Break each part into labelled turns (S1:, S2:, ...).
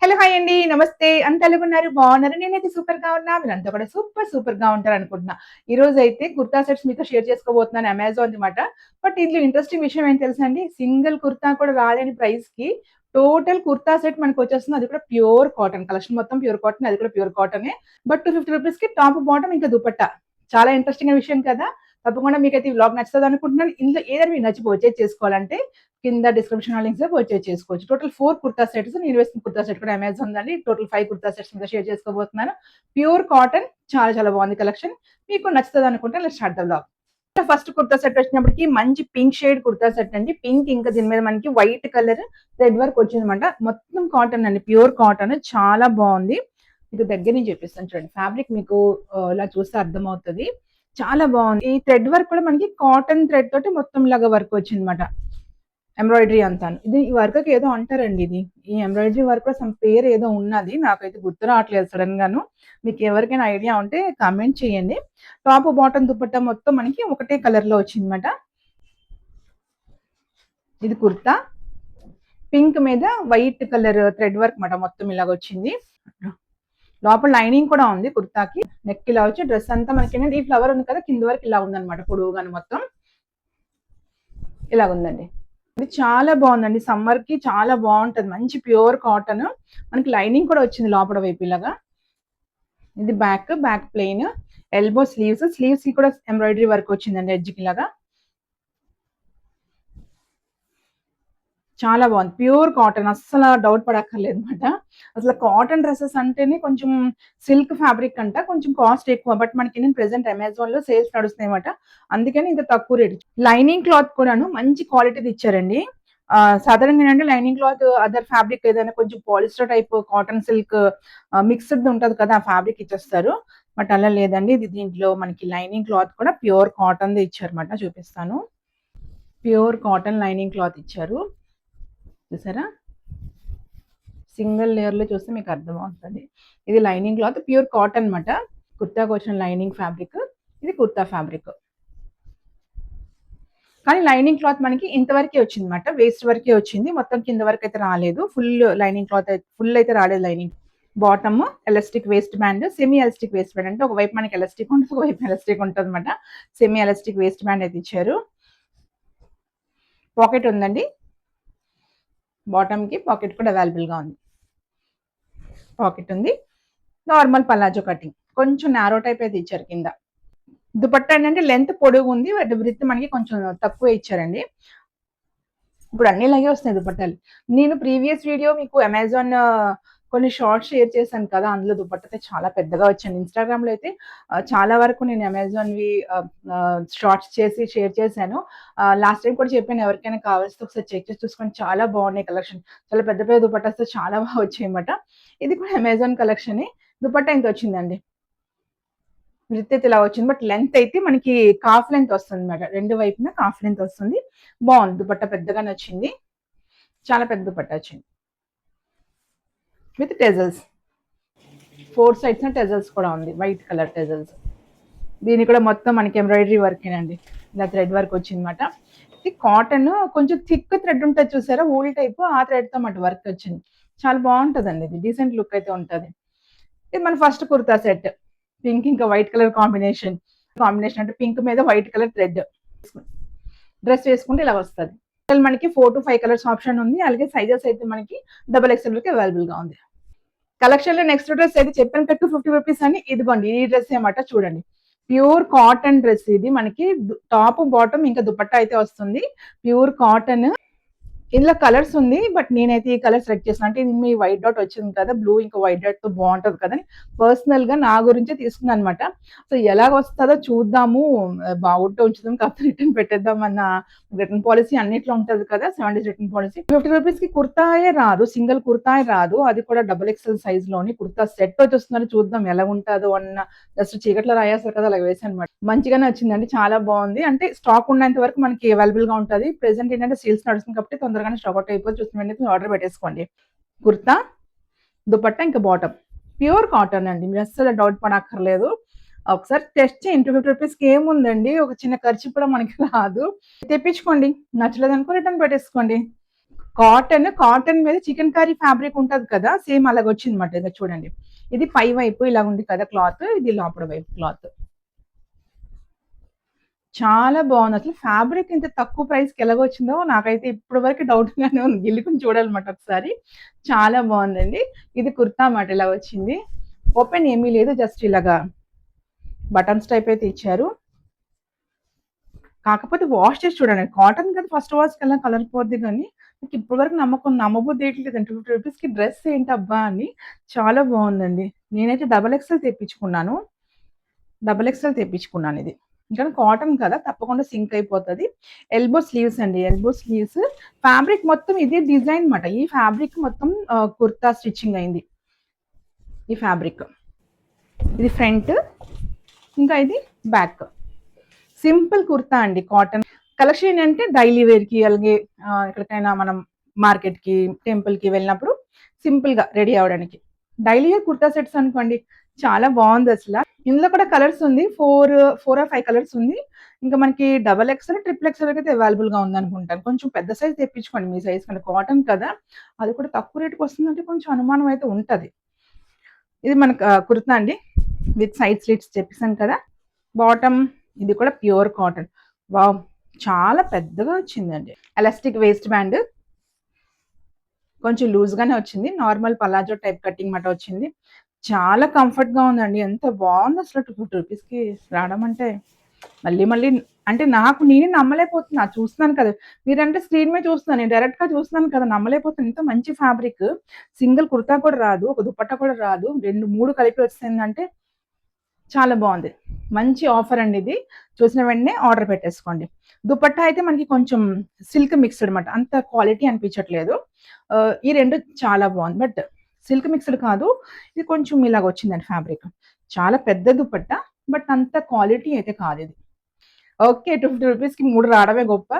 S1: Hello hi అండి. నమస్తే. అంతా ఎలాగున్నారు? బాగున్నారా? నేనైతే సూపర్‌గా ఉన్నా. మీరంతా కూడా సూపర్‌గా ఉంటారనుకుంటున్నా. ఈరోజైతే కుర్తా సెట్స్ మీతో షేర్ చేసుకోబోతున్నాను అమెజాన్‌ది మాట. బట్ ఇందులో ఇంట్రెస్టింగ్ విషయం ఏంటి తెలుసా అండి? సింగిల్ కుర్తా కూడా రాలేని ప్రైస్‌కి టోటల్ కుర్తా సెట్ మనకొచ్చేస్తుంది. అది కూడా ప్యూర్ కాటన్. కలెక్షన్ మొత్తం ప్యూర్ కాటన్. అది కూడా ప్యూర్ కాటనే. బట్ ₹250కి టాప్, బాటమ్ ఇంకా దుపట్టా. చాలా ఇంట్రెస్టింగ్ విషయం కదా! తప్పకుండా మీకైతే ఈ వ్లాగ్ నచ్చుతదనుకుంటున్నాను. ఇందులో ఏదైనా మీకు నచ్చి పర్చేజ్ చేసుకోవాలంటే కింద డిస్క్రిప్షన్ లింక్స్ పర్చేజ్ చేసుకోవచ్చు. Total 4 kurta sets. నేను వేసిన కుర్తా సెట్ కూడా అమెజాన్ దండి. టోటల్ 5 కుర్తా సెట్స్ మీతో షేర్ చేసుకోబోతున్నాను. ప్యూర్ కాటన్ చాలా బాగుంది కలెక్షన్. మీకు నచ్చుతది అనుకుంటే let's start the vlog. First kurta set వచ్చినప్పటికి మంచి పింక్ షేడ్ కుర్తా సెట్ అండి. పింక్ ఇంకా దీని మీద మనకి వైట్ కలర్ థ్రెడ్ వర్క్ వచ్చిందన్నమాట. మొత్తం కాటన్ అండి. ప్యూర్ కాటన్ చాలా బాగుంది. మీకు దగ్గర నుంచి చూపిస్తాను చూడండి. ఫ్యాబ్రిక్ మీకు ఇలా చూస్తే అర్థమవుతది. చాలా బాగుంది. ఈ థ్రెడ్ వర్క్ కూడా మనకి కాటన్ థ్రెడ్ తోటి మొత్తం ఇలాగా వర్క్ వచ్చిందన్నమాట. ఎంబ్రాయిడరీ అంతాను. ఈ వర్క్‌కి ఏదో అంటారండి ఇది. ఈ ఎంబ్రాయిడరీ వర్క్‌లో సమ్ పేరు ఏదో ఉన్నది. నాకైతే గుర్తు రావట్లేదు సడెన్‌గాను. మీకు ఎవరికైనా ఐడియా ఉంటే కామెంట్ చేయండి. టాప్, బాటమ్ దుపట్టా మొత్తం మనకి ఒకటే కలర్‌లో వచ్చిందన్నమాట. ఇది కుర్తా. పింక్ మీద వైట్ కలర్ థ్రెడ్ వర్క్ మాట మొత్తం ఇలాగొచ్చింది. లోపల లైనింగ్ కూడా ఉంది కుర్తాకి. నెక్ ఇలా వచ్చి డ్రెస్ అంతా మనకేంటంటే ఈ ఫ్లవర్ ఉంది కదా! కింద వరకు ఇలా ఉందన్నమాట పొడవుగాను మొత్తం. ఇలాగుందండి. ఇది చాలా బాగుందండి. సమ్మర్ కి చాలా బాగుంటది. మంచి ప్యూర్ కాటన్. మనకి లైనింగ్ కూడా వచ్చింది లోపల వైపు ఇలాగా. ఇది బ్యాక్ ప్లెయిన్. ఎల్బో స్లీవ్స్ కి కూడా ఎంబ్రాయిడరీ వర్క్ వచ్చిందండి ఎడ్జ్ కి ఇలాగా. చాలా బాగుంది. Pure cotton. అస్సలు డౌట్ పడక్కర్లేదు అనమాట. అసలు కాటన్ డ్రెసెస్ అంటేనే కొంచెం సిల్క్ ఫ్యాబ్రిక్ అంట. కొంచెం కాస్ట్ ఎక్కువ. బట్ మనకి ప్రెజెంట్ అమెజాన్ లో సేల్స్ నడుస్తున్నాయి అన్నమాట. అందుకని ఇంత తక్కువ రేట్. లైనింగ్ క్లాత్ కూడాను మంచి క్వాలిటీది ఇచ్చారండి. సాధారణంగా ఏంటంటే లైనింగ్ క్లాత్ అదర్ ఫ్యాబ్రిక్ ఏదైనా కొంచెం polyester type cotton silk mixed ఉంటది కదా! ఆ ఫ్యాబ్రిక్ ఇచ్చేస్తారు. బట్ అలా లేదండి. ఇది దీంట్లో మనకి లైనింగ్ క్లాత్ కూడా ప్యూర్ కాటన్‌ది ఇచ్చారన్నమాట. చూపిస్తాను. ప్యూర్ కాటన్ లైనింగ్ క్లాత్ ఇచ్చారు. చూసారా? సింగిల్ లేయర్‌లో చూస్తే మీకు అర్థమవుతది. ఇది లైనింగ్ క్లాత్ ప్యూర్ కాటన్ అన్నమాట. కుర్తాకి వచ్చిన లైనింగ్ ఫ్యాబ్రిక్. ఇది కుర్తా ఫ్యాబ్రిక్. కానీ లైనింగ్ క్లాత్ మనకి ఇంతవరకే వచ్చిందన్నమాట. వేస్ట్ వరకే వచ్చింది. మొత్తం కింద వరకు అయితే రాలేదు. లైనింగ్ క్లాత్ ఫుల్ అయితే రాలేదు lining. Bottom elastic waist band, semi elastic waist band అంటే ఒకవైపు మనకి ఎలాస్టిక్ ఉంటుంది. ఒకవైపు ఎలాస్టిక్ ఉంటదన్నమాట. సెమీ ఎలాస్టిక్ వేస్ట్ బ్యాండ్ అయితే ఇచ్చారు. పాకెట్ ఉందండి. బాటమ్‌కి పాకెట్ కూడా అవైలబుల్‌గా ఉంది. పాకెట్ ఉంది. Normal palazzo cutting. కొంచెం నారో టైప్ అయితే ఇచ్చారు కింద. దుపట్టా ఏంటంటే లెంత్ పొడుగుంది. బట్ విడ్త్ మనకి కొంచెం తక్కువే ఇచ్చారండి. ఇప్పుడు అన్ని ఇలాగే వస్తున్నాయి దుపట్టాలు. నేను ప్రీవియస్ వీడియో మీకు అమెజాన్ కొన్ని షార్ట్స్ షేర్ చేశాను కదా! అందులో దుపట్టా చాలా పెద్దగా వచ్చింది. ఇన్‌స్టాగ్రామ్‌లో అయితే చాలా వరకు నేను అమెజాన్‌వి షార్ట్స్ చేసి షేర్ చేశాను. లాస్ట్ టైమ్ కూడా చెప్పాను ఎవరికైనా కావాల్సితే ఒకసారి చెక్ చేసి చూసుకోండి. చాలా బాగున్నాయి కలెక్షన్. చాలా పెద్ద పెద్ద దుపట్టాస్‌తో చాలా బాగా వచ్చాయన్నమాట. ఇది కూడా అమెజాన్ కలెక్షనే. దుపట్టా ఇంత వచ్చిందండి. విడ్త్ అయితే ఇలా వచ్చింది. బట్ లెంత్ అయితే మనకి కాఫ్ లెంత్ వస్తుందన్నమాట. 2 వైపున కాఫ్ లెంత్ వస్తుంది. బాగుంది. దుపట్టా పెద్దగా నచ్చింది. చాలా పెద్ద దుపట్టా వచ్చింది. విత్ టెజల్స్. 4 సైడ్స్‌న టెజల్స్ కూడా ఉంది. White colour టెజల్స్. దీనికి కూడా మొత్తం మనకి ఎంబ్రాయిడరీ వర్కేనండి. ఇలా థ్రెడ్ వర్క్ వచ్చిందన్నమాట. ఇది కాటన్ కొంచెం థిక్ థ్రెడ్ ఉంటది చూసారా? వూల్ టైప్ ఆ థ్రెడ్‌తో మాట వర్క్ వచ్చింది. చాలా బాగుంటదండి ఇది. డీసెంట్ లుక్ అయితే ఉంటది. ఇది మన ఫస్ట్ కుర్తా సెట్. పింక్ ఇంకా వైట్ కలర్ కాంబినేషన్. కాంబినేషన్ అంటే పింక్ మీద వైట్ కలర్ థ్రెడ్. డ్రెస్ వేసుకుంటే ఇలా వస్తది. మనకి 4-5 కలర్స్ ఆప్షన్ ఉంది. అలాగే సైజెస్ అయితే మనకి డబుల్ ఎక్స్ఎల్ వరకు అవైలబుల్‌గా ఉంది. కలెక్షన్‌లో నెక్స్ట్ డ్రెస్ అయితే చెప్పాను కదా ₹250 అని. ఇదిగోండి ఈ డ్రెస్ అన్నమాట చూడండి. ప్యూర్ కాటన్ డ్రెస్ ఇది. మనకి టాప్, బాటమ్ ఇంకా దుపట్టా అయితే వస్తుంది. Pure cotton. ఇందులో కలర్స్ ఉంది. బట్ నేనైతే ఈ కలర్ సెలెక్ట్ చేశాను. అంటే ఇది మీ వైట్ డాట్ వచ్చింది కదా! బ్లూ ఇంకా వైట్ డాట్‌తో బావుంటది కదని పర్సనల్‌గా నా గురించే తీసుకున్నానన్నమాట. సో ఎలాగొస్తదో చూద్దాము. బాగుంటే ఉంచుదాం. కాకపోతే రిటర్న్ పెట్టేద్దాం అన్న రిటర్న్ పాలిసీ అన్నిట్లో ఉంటది కదా! 7 డేస్ రిటర్న్ పాలిసీ. ₹50కి కుర్తాయే రాదు. సింగిల్ కుర్తాయే రాదు. అది కూడా డబుల్ ఎక్స్ఎల్ సైజ్‌లోని కుర్తా సెట్ వచ్చేస్తుందని చూద్దాం ఎలా ఉంటదో అన్న జస్ట్ చీకట్లో రాయేస్తారు కదా! అలాగ వేసానన్నమాట. మంచిగానే వచ్చిందండి. చాలా బావుంది. అంటే స్టాక్ ఉన్నంత వరకు మనకి అవైలబుల్‌గా ఉంటది. ప్రెజెంట్ ఏంటంటే సేల్స్ నడుస్తుంది కాబట్టి తొందరగానే స్టాక్ అవుట్ అయిపోద్ది. చూసిన వెంటనే ఆర్డర్ పెట్టేసుకోండి. కుర్తా, దుపట్టా ఇంకా బాటమ్. ప్యూర్ కాటన్ అండి. మీరు అస్సలు డౌట్ పడక్కర్లేదు. ఒకసారి టెస్ట్ చేయండి. ₹250కి ఏముందండి. ఒక చిన్న ఖర్చు కూడా మనకి రాదు. తెప్పించుకోండి. నచ్చలేదనుకో రిటర్న్ పెట్టేసుకోండి. కాటన్, కాటన్ మీద చికెన్ కర్రీ ఫ్యాబ్రిక్ ఉంటది కదా, సేమ్ అలాగ వచ్చిందన్నమాట. ఇక చూడండి, ఇది పై వైపు ఇలా ఉంది కదా క్లాత్, ఇది లోపల వైపు క్లాత్. చాలా బాగుంది. అసలు ఫ్యాబ్రిక్ ఇంత తక్కువ ప్రైస్కి ఎలాగొచ్చిందో నాకైతే ఇప్పటి వరకు డౌట్గానే ఉంది. గిల్లుకుని చూడాలన్నమాట ఒకసారి. చాలా బాగుందండి. ఇది కుర్తా మాట ఇలా వచ్చింది. ఓపెన్ ఏమీ లేదు, జస్ట్ ఇలాగా బటన్స్ టైప్ అయితే ఇచ్చారు. కాకపోతే వాష్ చేసి చూడండి, కాటన్ కదా ఫస్ట్ వాష్ కల్లా కలర్ పోద్ది, కానీ నాకు ఇప్పటి వరకు నమ్మబుద్ధి ఏంటలేదండి. 250 రూపీస్కి డ్రెస్ ఏంటబ్బా అని. చాలా బాగుందండి. నేనైతే డబల్ ఎక్స్ఎల్ తెప్పించుకున్నాను. ఇది. ఇంకా కాటన్ కదా, తప్పకుండా సింక్ అయిపోతుంది. ఎల్బో స్లీవ్స్ అండి, ఎల్బో స్లీవ్స్. ఫ్యాబ్రిక్ మొత్తం ఇదే డిజైన్ అనమాట. ఈ ఫ్యాబ్రిక్ మొత్తం కుర్తా స్టిచ్చింగ్ అయింది. ఈ ఫ్యాబ్రిక్ ఇది ఫ్రంట్, ఇంకా ఇది బ్యాక్. సింపుల్ కుర్తా అండి, కాటన్ కలెక్షన్. అంటే డైలీ వేర్కి, అలాగే ఎక్కడికైనా మనం మార్కెట్కి, టెంపుల్కి వెళ్ళినప్పుడు సింపుల్గా రెడీ అవ్వడానికి. డైలీ వేర్ కుర్తా సెట్స్ అనుకోండి, చాలా బాగుంది అసలు. ఇందులో కూడా కలర్స్ ఉంది, 4 ఆర్ 5 కలర్స్ ఉంది. ఇంకా మనకి డబల్ ఎక్స్ఎల్, ట్రిపుల్ ఎక్స్ఎల్ అయితే అవైలబుల్గా ఉంది అనుకుంటాను. కొంచెం పెద్ద సైజ్ తెప్పించుకోండి, మీ సైజ్ కంటే. కాటన్ కదా, అది కూడా తక్కువ రేటుకి వస్తుందంటే కొంచెం అనుమానం అయితే ఉంటుంది. ఇది మనకు కుర్తా అండి, విత్ సైడ్ స్లిట్స్ చెప్పేసాను కదా. బాటమ్ ఇది కూడా ప్యూర్ కాటన్. వావ్, చాలా పెద్దగా వచ్చిందండి. ఎలాస్టిక్ వేస్ట్ బ్యాండ్, కొంచెం లూజ్గానే వచ్చింది. నార్మల్ పలాజో టైప్ కటింగ్ మాట వచ్చింది. చాలా కంఫర్ట్గా ఉందండి. ఎంత బాగుంది అసలు. 250 రూపీస్కి రావడం అంటే మళ్ళీ అంటే నేనే నమ్మలేకపోతున్నా. చూస్తున్నాను కదా, మీరంటే స్క్రీన్ మీద చూస్తున్నాను, నేను డైరెక్ట్గా చూస్తున్నాను కదా, నమ్మలేకపోతున్నాను. ఇంత మంచి ఫ్యాబ్రిక్. సింగిల్ కుర్తా కూడా రాదు, ఒక దుపట్టా కూడా రాదు, 2-3 కలిపి వచ్చిందంటే చాలా బాగుంది. మంచి ఆఫర్ అండి ఇది. చూసిన వెంటనే ఆర్డర్ పెట్టేసుకోండి. దుపట్టా అయితే మనకి కొంచెం సిల్క్ మిక్స్డ్ అనమాట, అంత క్వాలిటీ అనిపించట్లేదు. ఈ రెండు చాలా బాగుంది, బట్ సిల్క్ మిక్స్డ్ కాదు, ఇది కొంచెం ఇలాగ వచ్చిందండి ఫ్యాబ్రిక్. చాలా పెద్ద దుపట్టా, బట్ అంత క్వాలిటీ అయితే కాదు ఇది. ఓకే, 250 రూపీస్కి 3 రావడమే గొప్ప.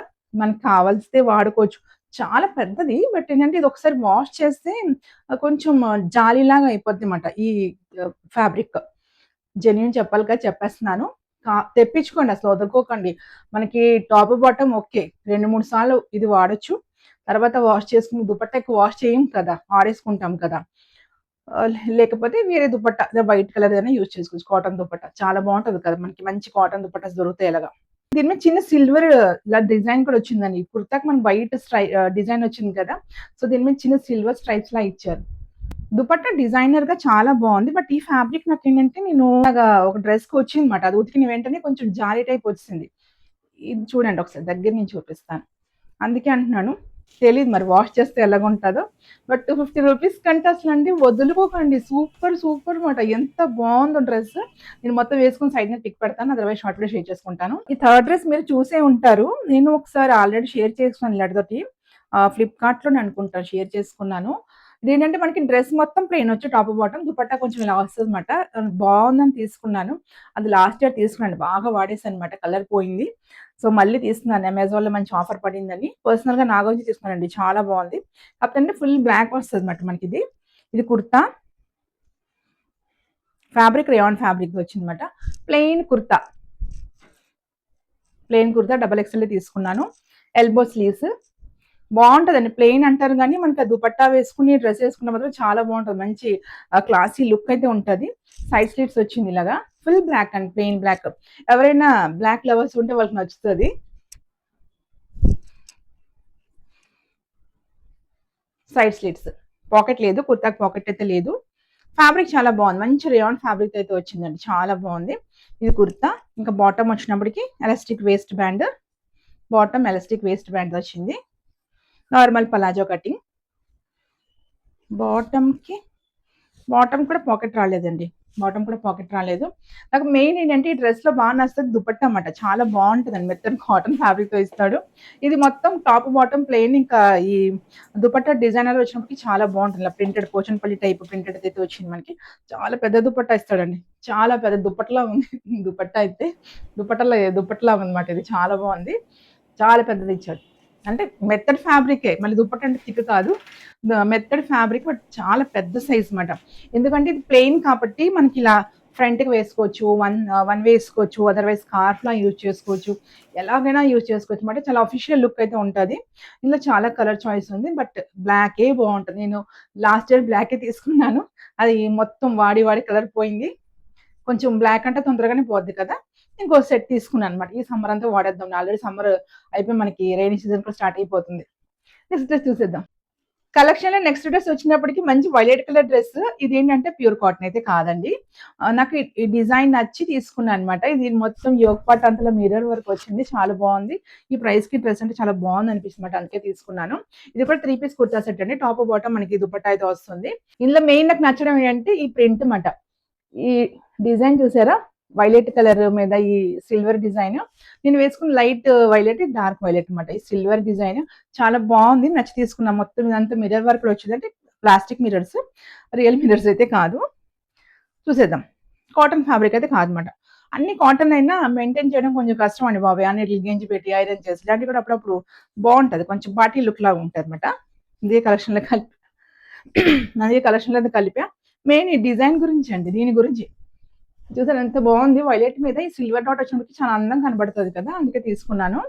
S1: మనకు కావాల్సితే వాడుకోవచ్చు. చాలా పెద్దది, బట్ ఏంటంటే ఇది ఒకసారి వాష్ చేస్తే కొంచెం జాలీలాగా అయిపోద్ది అనమాట ఈ ఫ్యాబ్రిక్. జెన్యూన్ చెప్పాలి కదా, చెప్పేస్తున్నాను. తెప్పించుకోండి, అసలు వదులుకోకండి. మనకి టాప్ బాటమ్ ఓకే, 2-3 సార్లు ఇది వాడచ్చు. తర్వాత వాష్ చేసుకుని, దుపట్టాకి వాష్ చేయం కదా, ఆడేసుకుంటాం కదా. లేకపోతే వేరే దుపట్టా వైట్ కలర్ అయినా యూజ్ చేసుకోవచ్చు. కాటన్ దుపట్టా చాలా బాగుంటుంది కదా, మనకి మంచి కాటన్ దుపట్టాస్ దొరుకుతాయి ఇలాగా. దీని మీద చిన్న సిల్వర్ ఇలా డిజైన్ కూడా వచ్చిందండి. కుర్తాకి మనకి వైట్ డిజైన్ వచ్చింది కదా, సో దీని మీద చిన్న సిల్వర్ స్ట్రైప్స్ లా ఇచ్చారు. దుపట్టా డిజైనర్ గా చాలా బాగుంది, బట్ ఈ ఫ్యాబ్రిక్ నాకు ఏంటంటే, నేను ఒక డ్రెస్ కి వచ్చింది అనమాట, అది ఉతికిన వెంటనే కొంచెం జాలీ టైప్ వచ్చింది. ఇది చూడండి, ఒకసారి దగ్గర నుంచి చూపిస్తాను. అందుకే అంటున్నాను, తెలియదు మరి వాష్ చేస్తే ఎలాగుంటుందో. బట్ 250 రూపీస్ కంటే అసలు అండి వదులుకోకండి. సూపర్ సూపర్ అనమాట, ఎంత బాగుందో డ్రెస్. నేను మొత్తం వేసుకుని సైడ్ పిక్ పెడతాను, అదర్వైజ్ షార్ట్ వీడియో షేర్ చేసుకుంటాను. ఈ థర్డ్ డ్రెస్ మీరు చూసే ఉంటారు, నేను ఒకసారి ఆల్రెడీ షేర్ చేసుకున్నాను ఇలాంటితోటి. ఫ్లిప్కార్ట్లో అనుకుంటాను షేర్ చేసుకున్నాను. ఇదేంటంటే మనకి డ్రెస్ మొత్తం ప్లెయిన్ వచ్చి టాప్ బాటమ్, దుపట్టా కొంచెం ఇలా వస్తుంది అనమాట. బాగుందని తీసుకున్నాను. అది లాస్ట్ ఇయర్ తీసుకున్నాను, బాగా వాడేసాను అనమాట, కలర్ పోయింది. సో మళ్ళీ తీసుకున్నాను, అమెజాన్లో మంచి ఆఫర్ పడిందని. పర్సనల్గా నా గురించి తీసుకున్నానండి, చాలా బాగుంది. కాకపోతే ఫుల్ బ్లాక్ వస్తుంది అనమాట మనకి. ఇది కుర్తా ఫ్యాబ్రిక్, రేయాన్ ఫ్యాబ్రిక్ వచ్చిందన్నమాట. ప్లెయిన్ కుర్తా డబల్ ఎక్స్ఎల్ తీసుకున్నాను. ఎల్బో స్లీవ్స్ బాగుంటుందండి. ప్లెయిన్ అంటారు కానీ మనకి దుపట్టా వేసుకుని డ్రెస్ వేసుకున్న మాత్రం చాలా బాగుంటుంది. మంచి క్లాసీ లుక్ అయితే ఉంటుంది. సైడ్ స్లీవ్స్ వచ్చింది ఇలాగా, full black and plain black. ఎవరైనా బ్లాక్ లవర్స్ ఉంటే వాళ్ళకి నచ్చుతుంది. సైడ్ స్లీవ్స్, పాకెట్ లేదు, కుర్తాకి పాకెట్ అయితే లేదు. ఫ్యాబ్రిక్ చాలా బాగుంది, మంచి రేయాన్ ఫ్యాబ్రిక్ అయితే వచ్చిందండి, చాలా బాగుంది. ఇది కుర్తా. ఇంకా బాటమ్ వచ్చినప్పటికి elastic waist band, bottom elastic waist band వచ్చింది. Normal palazzo cutting. బాటమ్ కూడా పాకెట్ రాలేదండి, నాకు మెయిన్ ఏంటంటే ఈ డ్రెస్లో బాగా నచ్చుతుంది దుపట్టా అన్నమాట, చాలా బాగుంటుందండి. మెత్తని కాటన్ ఫ్యాబ్రిక్తో ఇస్తాడు. ఇది మొత్తం టాప్ బాటమ్ ప్లెయిన్, ఇంకా ఈ దుపట్టా డిజైనర్ వచ్చినప్పటికి చాలా బాగుంటుంది. ఇలా ప్రింటెడ్ పోచన్పల్లి టైప్ ప్రింటెడ్ అయితే వచ్చింది మనకి. చాలా పెద్ద దుపట్టా ఇస్తాడండి, చాలా పెద్ద దుప్పట్లా ఉంది. దుపట్టా అయితే దుప్పట్లా ఉందన్నమాట. ఇది చాలా బాగుంది, చాలా పెద్దది ఇచ్చాడు. అంటే మెత్తడ్ ఫ్యాబ్రికే, మళ్ళీ దుప్పట్ట అంటే థిక్ కాదు, మెత్తడ్ ఫ్యాబ్రిక్, బట్ చాలా పెద్ద సైజ్ అన్నమాట. ఎందుకంటే ఇది ప్లెయిన్ కాబట్టి మనకి ఇలా ఫ్రంట్కి వేసుకోవచ్చు, వన్ వేసుకోవచ్చు, అదర్వైజ్ స్కార్ఫ్లా యూజ్ చేసుకోవచ్చు, ఎలాగైనా యూజ్ చేసుకోవచ్చు అనమాట. చాలా అఫీషియల్ లుక్ అయితే ఉంటుంది. ఇందులో చాలా కలర్ చాయిస్ ఉంది, బట్ బ్లాకే బాగుంటుంది. నేను లాస్ట్ ఇయర్ బ్లాకే తీసుకున్నాను, అది మొత్తం వాడి వాడి కలర్ పోయింది. కొంచెం బ్లాక్ అంటే తొందరగానే పోద్ది కదా, ఇంకో సెట్ తీసుకున్నాను అనమాట. ఈ సమ్మర్ అంతా వాడేద్దాం, ఆల్రెడీ సమ్మర్ అయిపోయి మనకి రైనీ సీజన్ కూడా స్టార్ట్ అయిపోతుంది. నెక్స్ట్ డ్రెస్ చూసేద్దాం. కలెక్షన్ లో నెక్స్ట్ డ్రెస్ వచ్చినప్పటికి మంచి వైలెట్ కలర్ డ్రెస్. ఇది ఏంటంటే ప్యూర్ కాటన్ అయితే కాదండి. నాకు ఈ డిజైన్ నచ్చి తీసుకున్నాను అనమాట. ఇది మొత్తం యోగ్ పార్ట్ అంతలో మిర్రర్ వర్క్ వచ్చింది, చాలా బాగుంది. ఈ ప్రైస్ కి డ్రెస్ అంటే చాలా బాగుంది అనిపిస్తుంది అనమాట, అందుకే తీసుకున్నాను. ఇది కూడా 3 పీస్ కుర్తా సెట్ అండి. టాప్ బాటమ్ మనకి దుపట్టా అయితే వస్తుంది. ఇందులో మెయిన్ నాకు నచ్చడం ఏంటంటే ఈ ప్రింట్ అన్నమాట. ఈ డిజైన్ చూసారా, వైలెట్ కలర్ మీద ఈ సిల్వర్ డిజైన్. నేను వేసుకున్న లైట్ వైలెట్, డార్క్ వైలెట్ అనమాట. ఈ సిల్వర్ డిజైన్ చాలా బాగుంది, నచ్చి తీసుకున్నా. మొత్తం ఇదంతా మిర్రర్ వర్క్ వచ్చింది, అంటే ప్లాస్టిక్ మిర్రర్స్, రియల్ మిర్రర్స్ అయితే కాదు. చూసేద్దాం. కాటన్ ఫ్యాబ్రిక్ అయితే కాదనమాట. అన్ని కాటన్ అయినా మెయింటైన్ చేయడం కొంచెం కష్టం అండి బాబాయ్. అన్నిటికి గెంజి పెట్టి ఐరన్ చేసి, ఇలాంటివి కూడా అప్పుడప్పుడు బాగుంటుంది, కొంచెం పార్టీ లుక్ లాగా ఉంటుంది అనమాట. ఇదే కలెక్షన్లో కలిపి అదే కలెక్షన్లో కలిపా. మెయిన్ ఈ డిజైన్ గురించి అండి, దీని గురించి చూసారు ఎంత బాగుంది. వైలెట్ మీద ఈ సిల్వర్ డాట్ వచ్చినప్పటికి చాలా అందంగా కనబడుతుంది కదా, అందుకే తీసుకున్నాను.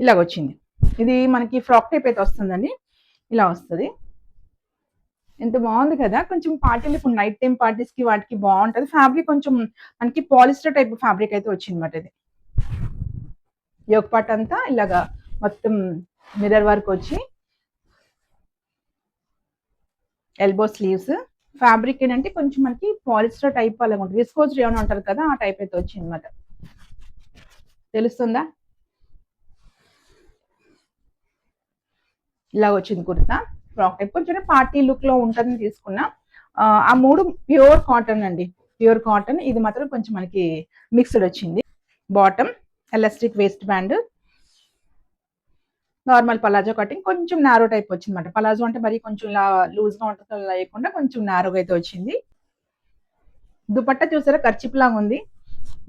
S1: ఇలాగ వచ్చింది. ఇది మనకి ఫ్రాక్ టైప్ అయితే వస్తుందండి, ఇలా వస్తుంది. ఎంత బాగుంది కదా, కొంచెం పార్టీలు ఇప్పుడు నైట్ టైం పార్టీస్ కి వాటికి బాగుంటుంది. ఫ్యాబ్రిక్ కొంచెం మనకి పాలిస్టర్ టైప్ ఫ్యాబ్రిక్ అయితే వచ్చింది అనమాట. ఇది యోగ్ పార్ట్ అంతా ఇలాగా మొత్తం మిర్రర్ వర్క్ వచ్చి, ఎల్బో స్లీవ్స్. ఫ్యాబ్రిక్ ఏంటంటే కొంచెం మనకి పాలిస్టర్ టైప్ అలాగ ఉంటుంది, విస్కోజ్ ఏమైనా అంటారు కదా, ఆ టైప్ అయితే వచ్చింది అనమాట. తెలుస్తుందా, ఇలా వచ్చింది కుర్తా ఫ్రాక్ టైప్, కొంచెం పార్టీ లుక్ లో ఉంటుందని తీసుకున్నా. ఆ 3 ప్యూర్ కాటన్ అండి, ప్యూర్ కాటన్. ఇది మాత్రం కొంచెం మనకి మిక్స్డ్ వచ్చింది. Bottom elastic waist band, normal palazzo cutting, కొంచెం నారో టైప్ వచ్చింది అనమాట. పలాజో అంటే మరి కొంచెం ఇలా లూజ్ గా ఉంటుంది లేకుండా కొంచెం నారోగా అయితే వచ్చింది. దుపట్టా చూసారా, కర్చిప్ లాగా ఉంది,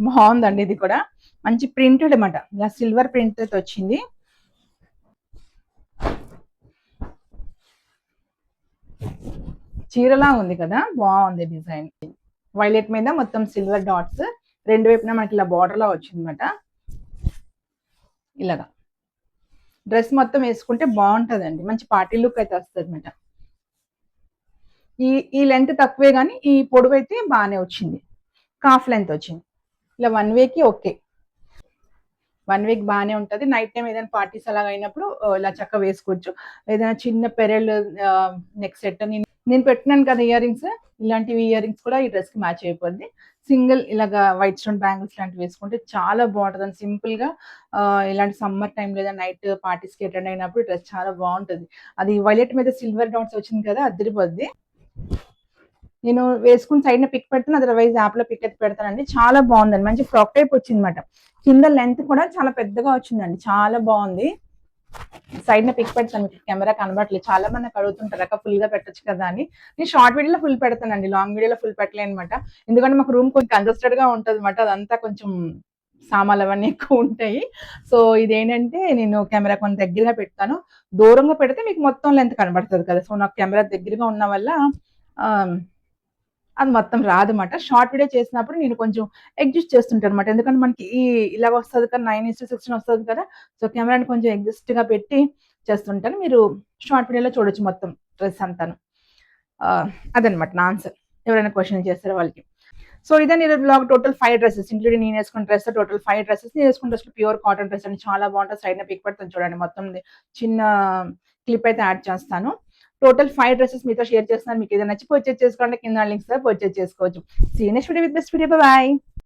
S1: బాగుందండి. ఇది కూడా మంచి ప్రింటెడ్ అనమాట, ఇలా సిల్వర్ ప్రింట్ అయితే వచ్చింది. చీరలా ఉంది కదా, బాగుంది డిజైన్. వైలెట్ మీద మొత్తం సిల్వర్ డాట్స్, రెండు వైపున మనకి ఇలా బార్డర్ లా వచ్చింది అనమాట. ఇలాగా డ్రెస్ మొత్తం వేసుకుంటే బాగుంటుందండి, మంచి పార్టీ లుక్ అయితే వస్తుంది అనమాట. ఈ లెంత్ తక్కువే కానీ ఈ పొడవు అయితే బాగానే వచ్చింది, కాఫ్ లెంత్ వచ్చింది. ఇలా 1 వేకి ఓకే, 1 వీక్ బాగానే ఉంటుంది. నైట్ టైం ఏదైనా పార్టీస్ అలాగ అయినప్పుడు ఇలా చక్కగా వేసుకోవచ్చు. ఏదైనా చిన్న పెరల్ నెక్ సెట్ నేను పెట్టినాను కదా ఇయర్ రింగ్స్, ఇలాంటివి ఇయర్ రింగ్స్ కూడా ఈ డ్రెస్ కి మ్యాచ్ అయిపోద్ది. సింగిల్ ఇలాగా వైట్ స్టోన్ బ్యాంగిల్స్ లాంటివి వేసుకుంటే చాలా బాగుంటుంది సింపుల్ గా. ఇలాంటి సమ్మర్ టైం లేదా నైట్ పార్టీస్ కి అటెండ్ అయినప్పుడు డ్రెస్ చాలా బాగుంటుంది. అది వైలెట్ మీద సిల్వర్ డాట్స్ వచ్చింది కదా, అదిరిపోద్ది. నేను వేసుకుని సైడ్ పిక్ పెడతాను, అదర్వైజ్ యాప్ లో పిక్ అయితే పెడతానండి. చాలా బాగుందండి, మంచి ఫ్రాక్ టైప్ వచ్చింది అనమాట. కింద లెంత్ కూడా చాలా పెద్దగా వచ్చిందండి, చాలా బాగుంది. సైడ్ పిక్ పెడతాను, కెమెరా కనబడట్లేదు. చాలా మంది నాకు అడుగుతుంటారు అక్క ఫుల్ గా పెట్టచ్చు కదా అని. నేను షార్ట్ వీడియోలో ఫుల్ పెడతానండి, లాంగ్ వీడియోలో ఫుల్ పెట్టలేను అనమాట. ఎందుకంటే మాకు రూమ్ కొంచెం కంజెస్టెడ్ గా ఉంటుంది అనమాట, అదంతా కొంచెం సామాన్లు అవన్నీ ఎక్కువ ఉంటాయి. సో ఇదేంటంటే నేను కెమెరా కొంచెం దగ్గరగా పెడతాను, దూరంగా పెడితే మీకు మొత్తం లెంత్ కనబడుతుంది కదా. సో నాకు కెమెరా దగ్గరగా ఉన్న వల్ల అది మొత్తం రాదన్నమాట. షార్ట్ వీడియో చేసినప్పుడు నేను కొంచెం అడ్జస్ట్ చేస్తుంటాను అనమాట, ఎందుకంటే మనకి ఇలాగ వస్తుంది కదా, 9:16 వస్తుంది కదా. సో కెమెరాని కొంచెం అడ్జస్ట్ గా పెట్టి చేస్తుంటాను. మీరు షార్ట్ వీడియోలో చూడొచ్చు మొత్తం డ్రెస్ అంతాను. అదనమాట నా ఆన్సర్, ఎవరైనా క్వశ్చన్ చేస్తారో వాళ్ళకి. సో ఇదే నేను బ్లాగ్ టోటల్ 5 డ్రెస్సెస్ ఇంక్లూడింగ్ నేను వేసుకున్న డ్రెస్ టోటల్ 5 డ్రెస్సెస్. నేను వేసుకున్న డ్రెస్ ప్యూర్ కాటన్ డ్రెస్ అండి, చాలా బాగుంటుంది. సైడ్ పిక్ పెడతాను చూడండి, మొత్తం చిన్న క్లిప్ అయితే యాడ్ చేస్తాను. టోటల్ 5 డ్రెస్సెస్ మీతో షేర్ చేస్తున్నాను. మీకు ఏదైనా నచ్చి పర్చేజ్ చేసుకోండి, కింద లింక్స్ పర్చేజ్ చేసుకోవచ్చు. See next video with best video, by.